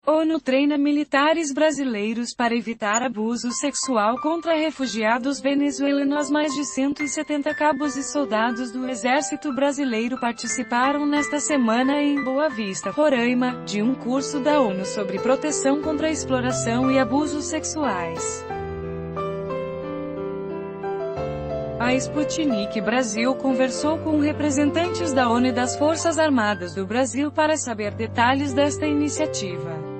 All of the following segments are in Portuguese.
ONU treina militares brasileiros para evitar abuso sexual contra refugiados venezuelanos. Mais de 170 cabos e soldados do Exército Brasileiro participaram nesta semana em Boa Vista, Roraima, de um curso da ONU sobre proteção contra a exploração e abusos sexuais. A Sputnik Brasil conversou com representantes da ONU e das Forças Armadas do Brasil para saber detalhes desta iniciativa.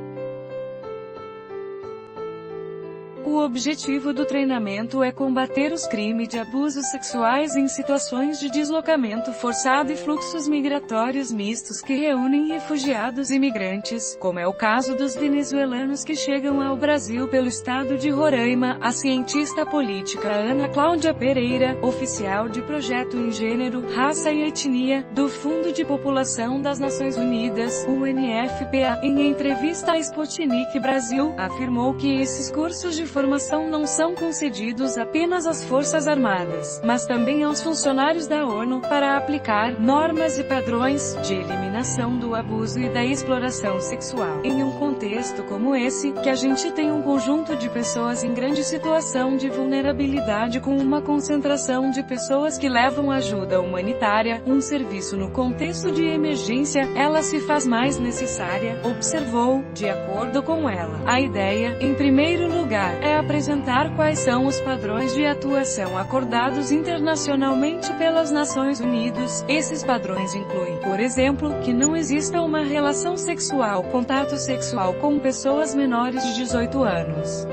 O objetivo do treinamento é combater os crimes de abusos sexuais em situações de deslocamento forçado e fluxos migratórios mistos que reúnem refugiados e imigrantes, como é o caso dos venezuelanos que chegam ao Brasil pelo estado de Roraima. A cientista política Ana Cláudia Pereira, oficial de projeto em gênero, raça e etnia, do Fundo de População das Nações Unidas, UNFPA, em entrevista à Sputnik Brasil, afirmou que esses cursos de formação não são concedidos apenas às Forças Armadas, mas também aos funcionários da ONU, para aplicar normas e padrões de eliminação do abuso e da exploração sexual. Em um contexto como esse, que a gente tem um conjunto de pessoas em grande situação de vulnerabilidade com uma concentração de pessoas que levam ajuda humanitária, um serviço no contexto de emergência, ela se faz mais necessária, observou. De acordo com ela, a ideia, em primeiro lugar, é apresentar quais são os padrões de atuação acordados internacionalmente pelas Nações Unidas. Esses padrões incluem, por exemplo, que não exista uma relação sexual, contato sexual com pessoas menores de 18 anos.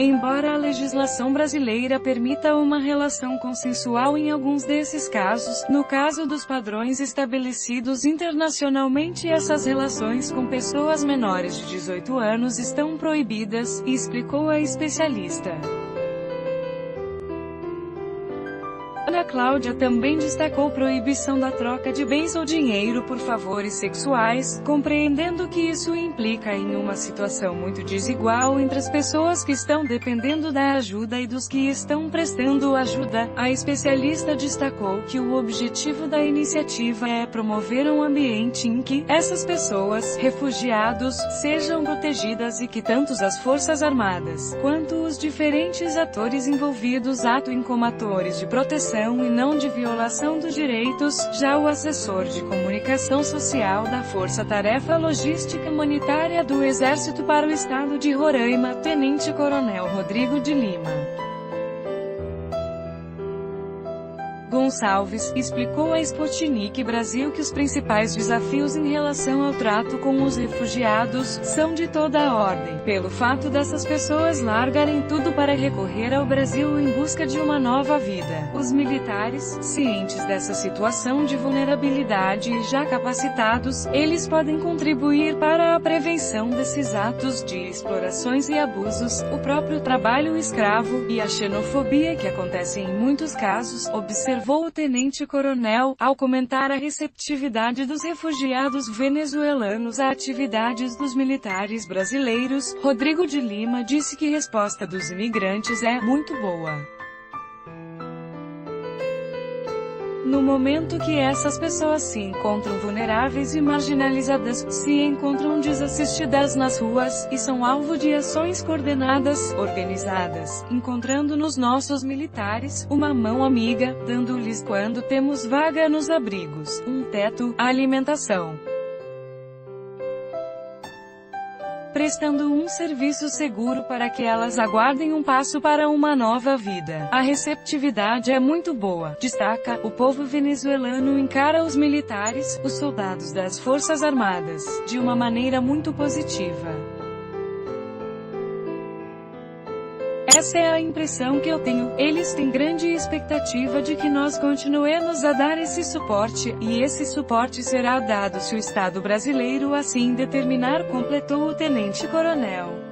Embora a legislação brasileira permita uma relação consensual em alguns desses casos, no caso dos padrões estabelecidos internacionalmente, essas relações com pessoas menores de 18 anos estão proibidas, explicou a especialista. Ana Cláudia também destacou proibição da troca de bens ou dinheiro por favores sexuais, compreendendo que isso implica em uma situação muito desigual entre as pessoas que estão dependendo da ajuda e dos que estão prestando ajuda. A especialista destacou que o objetivo da iniciativa é promover um ambiente em que essas pessoas, refugiados, sejam protegidas e que tanto as Forças Armadas, quanto os diferentes atores envolvidos atuem como atores de proteção e não de violação dos direitos. Já o assessor de comunicação social da Força Tarefa Logística Humanitária do Exército para o Estado de Roraima, Tenente Coronel Rodrigo de Lima Gonçalves, explicou à Sputnik Brasil que os principais desafios em relação ao trato com os refugiados são de toda a ordem, pelo fato dessas pessoas largarem tudo para recorrer ao Brasil em busca de uma nova vida. Os militares, cientes dessa situação de vulnerabilidade e já capacitados, eles podem contribuir para a prevenção desses atos de explorações e abusos, o próprio trabalho escravo, e a xenofobia que acontece em muitos casos, observou o tenente-coronel, ao comentar a receptividade dos refugiados venezuelanos a atividades dos militares brasileiros. Rodrigo de Lima disse que a resposta dos imigrantes é muito boa. No momento que essas pessoas se encontram vulneráveis e marginalizadas, se encontram desassistidas nas ruas, e são alvo de ações coordenadas, organizadas, encontrando nos nossos militares uma mão amiga, dando-lhes, quando temos vaga nos abrigos, um teto, alimentação, prestando um serviço seguro para que elas aguardem um passo para uma nova vida. A receptividade é muito boa, destaca. O povo venezuelano encara os militares, os soldados das Forças Armadas, de uma maneira muito positiva. Essa é a impressão que eu tenho. Eles têm grande expectativa de que nós continuemos a dar esse suporte, e esse suporte será dado se o Estado brasileiro assim determinar, completou o tenente-coronel.